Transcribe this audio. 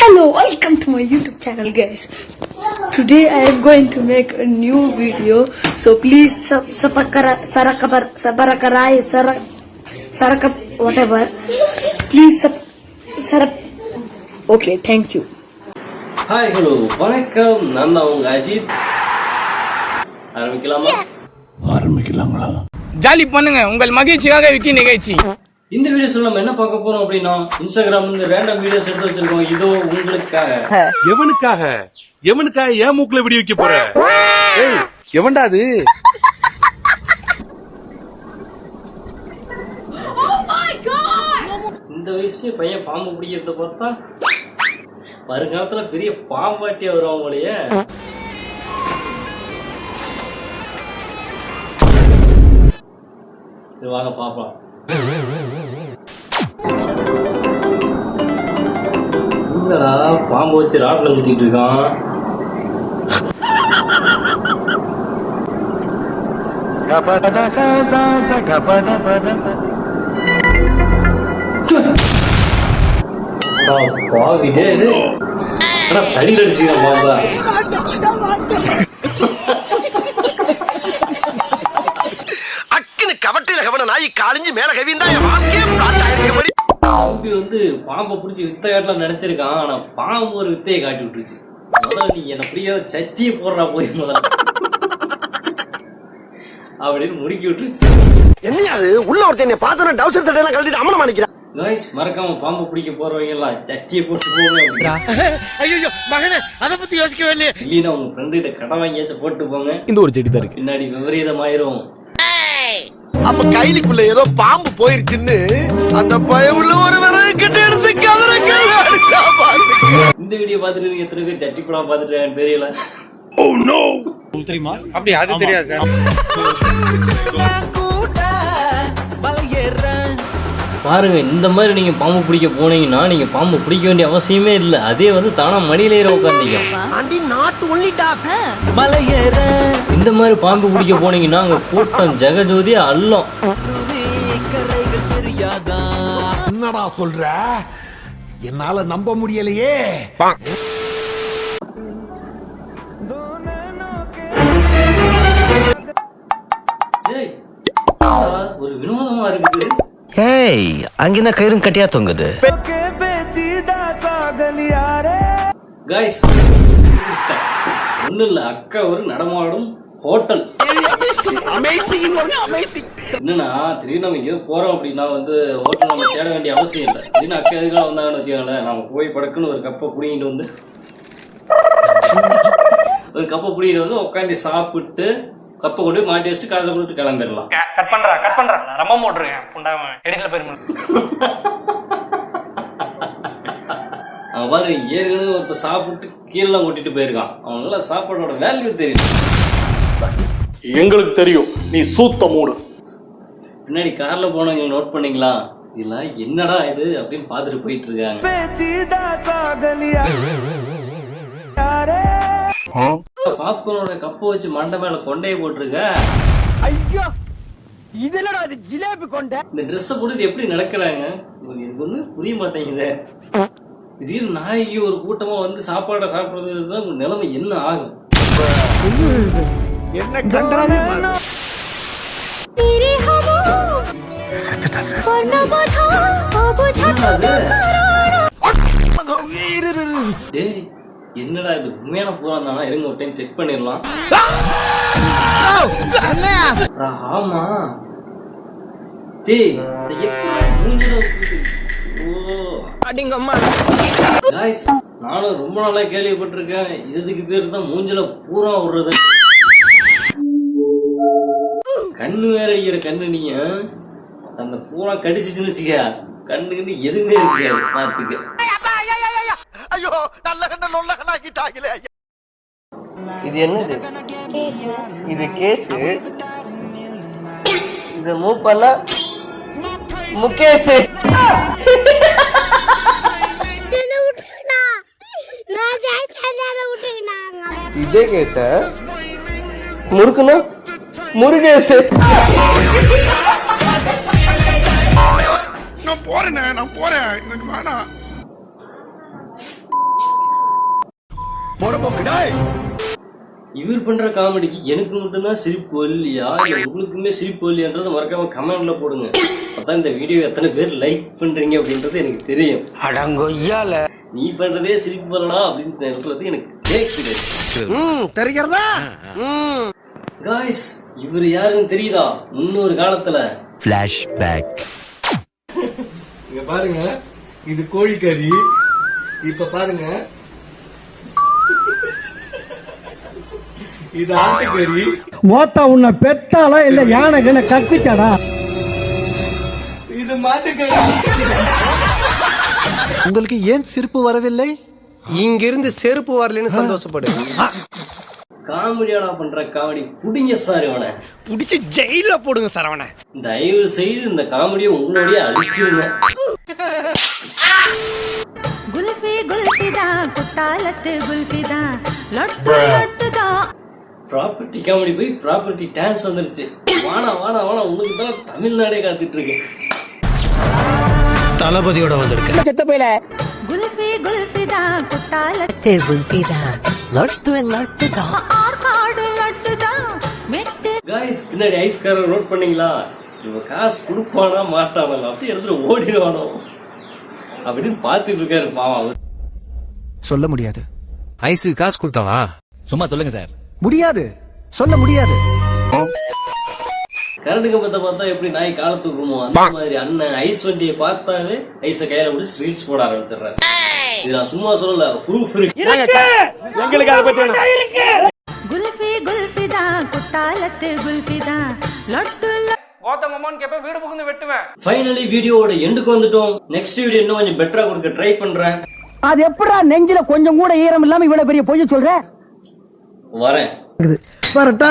Hello, welcome to my YouTube channel, guys. Today I am going to make a new video, so please whatever. Please okay, thank you. Hi, hello, வணக்கம். நான் தான் உங்க அஜித். ஆரம்பிக்கலாங்களா? Jolly பண்ணுங்க, உங்கள் மகிழ்ச்சியாக விக்கி நிகழ்ச்சி. இந்த வீடியோஸ்ல நம்ம என்ன பார்க்க போறோம் அப்படின்னா, இன்ஸ்டாகிராம்ல இருந்து ரேண்டம் வீடியோஸ் எடுத்து வச்சிருக்கோம். இதோ உங்களுக்காக. எவனுக்காக ஏன் மூக்குல வெடி வைக்க போற? ஏய், எவன்டா அது? இந்த வயசுல பையன் பாம்பு பிடிக்கிறத பார்த்தா வருங்காலத்துல பெரிய பாம்பாட்டியா வரும் அவங்களையே. சரி வாங்க பாப்போம். என்னடா பாம்பு வச்சு ராட்ல குத்திட்டு இருக்கான். பாவிடே தடி அடிச்சுக்கிறேன் பாம்பா. பாம்பு வந்து பாம்பை பிடிச்சி வித்த காட்டலாம் நினைச்சிருக்கான். ஆனா பாம்பு ஒரு வித்தையை காட்டி விட்டுருச்சு. முதல்ல நீ என்ன பிரியாத சட்டியை போடுறா போய் முதல்ல அப்படின்னு முறுக்கி விட்டுருச்சு. என்னையாது உள்ள ஒருத்தன் பார்த்தோன்னா டவுசர் சட்டையெல்லாம் கழட்டிட்டு அமல மாணிக்கிறான். காய்ஸ், மறக்காம பாம்பு பிடிக்க போறவங்க எல்லாம் சட்டியை போட்டு போங்க. ஐயோ மகனே, அத பத்தி யோசிக்கவே இல்லையே. இல்லைன்னா உங்க ஃப்ரெண்டு கிட்ட கடை வாங்கியாச்சும் போட்டு போங்க. இந்த ஒரு செடி தான் இருக்கு, பின்னாடி விபரீதமாயிரும். அப்ப கைலிக்குள்ள ஏதோ பாம்பு போயிருச்சுன்னு அந்த பயமுள்ள ஒரு கிட்ட எடுத்து கவரங்க. இந்த வீடியோ பார்த்துட்டு நீங்க எத்தனை பேர் சட்டி படம் பார்த்துட்டு தெரியல. ஓ நோ, தெரியுமா? அப்படி அது தெரியாது சார். பாருங்க, இந்த மாதிரி நீங்க பாம்பு பிடிக்க போனீங்கன்னா நீங்க பாம்பு பிடிக்க வேண்டிய அவசியமே இல்லை. அதே வந்து தானா மடியில ஏற உட்காந்துங்க. இந்த மாதிரி பாம்பு பிடிக்க போனீங்கன்னா அங்க கூட்டம் ஜெகஜோதி அல்லும். என்னடா சொல்ற? என்னால நம்ப முடியலையே. ஒரு வினோதமா இருக்குது. ஏய், அங்கேனா கயிறும் கட்டியா தொங்குது. காய்ஸ், ஒண்ணு இல்ல, அக்கா ஒரு நடமாடும் ஹோட்டல். என்னன்னா திடீர்னு நம்ம எங்க போறோம் அப்படின்னா வந்து ஹோட்டல் நம்ம தேட வேண்டிய அவசியம் இல்லை. திடீர்னு அக்கா எதுக்காக வந்தாங்கன்னு வச்சுக்கோங்களேன், நம்ம போய் படக்குன்னு ஒரு கப்பை புடிங்கிட்டு வந்து உட்காந்து சாப்பிட்டு கப்பை கொண்டு போய் மாட்டி வச்சுட்டு காசை கொடுத்து கிளம்பிடலாம். கட் பண்றா ரொம்ப போட்டுருக்கேன் புண்டாம எடிட்ல போயிருந்தேன். அவன் பாரு, ஏற்கனவே ஒருத்தர் சாப்பிட்டு கீழே கொட்டிட்டு போயிருக்கான். அவனால சாப்பாடோட வேல்யூ தெரியும். எங்களுக்கு தெரியும், நீ சூத்த மூடு. பின்னாடி கார்ல போனவங்க நோட் பண்ணீங்களா? இதெல்லாம் என்னடா இது அப்படின்னு பாத்துட்டு போயிட்டு இருக்காங்க. பாப்கார்னோட கப்பை வச்சு மண்டை மேல கொண்டையை போட்டிருக்க. இந்த ட்ரெஸ் போட்டுட்டு எப்படி நடக்கிறாங்க? எனக்கு ஒண்ணு புரிய மாட்டேங்குது. திடீர்னு நாய்க்கு ஒரு கூட்டமா வந்து சாப்பாடை சாப்பிடுறதுதான் நிலைமை என்ன ஆகும்? என்னடா இது, உண்மையான பூரா தானா? இருங்க ஒரு டைம் செக் பண்ணிடலாம். ஆமா நானும் ரொம்ப நாளா கேள்விப்பட்டிருக்கேன். இதுக்கு பேரு தான் மூஞ்சில பூரா விடுறது. கண்ணு வேற அடிக்கிற கண்ணு. நீங்க அந்த பூரா கடிச்சிச்சுன்னு வச்சுக்க, கண்ணுக்கு எதுவுமே இருக்காது. பாத்துக்க. இது என்னது? இது கேஸ். இது மூவ் பண்ண முகேஷ். இதே கேஸ் முறுக்குனா முருகேஷ். நான் போறேன், எனக்கு வேணாம். இவர் பண்ற காமெடிக்கு எனக்கு மட்டும்தான் சிரிப்பு வரலையா இல்ல உங்களுக்குமே சிரிப்பு வரலையான்றதை மறக்காம கமெண்ட்ல போடுங்க. அப்பதான் இந்த வீடியோ எத்தனை பேர் லைக் பண்றீங்க அப்படின்றது எனக்கு தெரியும். அடங்கொய்யால நீ பண்றதே சிரிப்பு வரலா அப்படின்னு சொல்றது எனக்கு கேட்குது. தெரிகிறதா காய்ஸ், இவர் யாருன்னு தெரியுதா? முன்னொரு காலத்துல ஃபிளாஷ்பேக். இங்க பாருங்க, இது கோழிக்கறி. இப்ப பாருங்க, இது ஆட்டுக்கறி. மோத்தா உன்னை பெத்தாளா இல்ல யானை கத்திச்சாடா? இது மாட்டுக்கறி. உங்களுக்கு ஏன் சிரிப்பு வரவில்லை? இங்கிருந்து செருப்பு வரலன்னு சந்தோஷப்படு. காமெடியானா பண்ற காமெடி புடிங்க சார் இவனை. புடிச்சு ஜெயில போடுங்க சார் அவனை. தயவு செய்து இந்த காமெடியை உங்களுடைய அழிச்சிருங்க. குல்ஃபி குல்ஃபிதா குட்டாலத்து குல்ஃபிதா லட்டு லட்டுதா. ப்ராப்பர்ட்டி காமெடி போய் ப்ராப்பர்ட்டி டான்ஸ் வந்துருச்சு. வானா வானா வானா, உங்களுக்கு தான் தமிழ்நாடே காத்துட்டு இருக்கு. தளபதியோட வந்திருக்க செத்த பையல. குல்ஃபி குல்ஃபிதா குட்டாலத்து குல்ஃபிதா லட்டு லட்டுதா ஆர்காடு லட்டுதா மெட்டு. காய்ஸ், பின்னாடி ஐஸ்காரர் நோட் பண்ணீங்களா? இவன் காசு கொடுப்பானா மாட்டானா, அப்படி எடுத்துட்டு ஓடிடுவானோ அப்படின்னு பாத்துட்டு இருக்காரு பாவம். சொல்ல முடியாது. ஐஸுக்கு காசு கொடுத்தாவா? சும்மா சொல்லுங்க சார். முடியாது, சொல்ல முடியாது. கரண்ட் கம்பத்தை பார்த்தா எப்படி நாய் கால தூக்குமோ அந்த மாதிரி அண்ணன் ஐஸ் வண்டியை பார்த்தாவே ஐஸை கையில பிடிச்சி ரீல்ஸ் போட ஆரம்பிச்சிடுறாரு. இது நான் சும்மா சொல்லல, ப்ரூஃப் இருக்கு. எங்களுக்கு அதை பத்தி குல்ஃபி குல்ஃபிதா குட்டாலத்து குல்ஃபிதா லட்டு கோத்தமம்மான்னு கேப்ப வீடு புகுந்து வெட்டுவேன். ஃபைனலி வீடியோவோட எண்டுக்கு வந்துட்டோம். நெக்ஸ்ட் வீடியோ இன்னும் கொஞ்சம் பெட்டரா கொடுக்க ட்ரை பண்றேன். அது எப்படா நெஞ்சில கொஞ்சம் கூட ஈரம் இல்லாம இவ்வளவு பெரிய பொய்ய சொல்ற? வரேன். வரட்டா.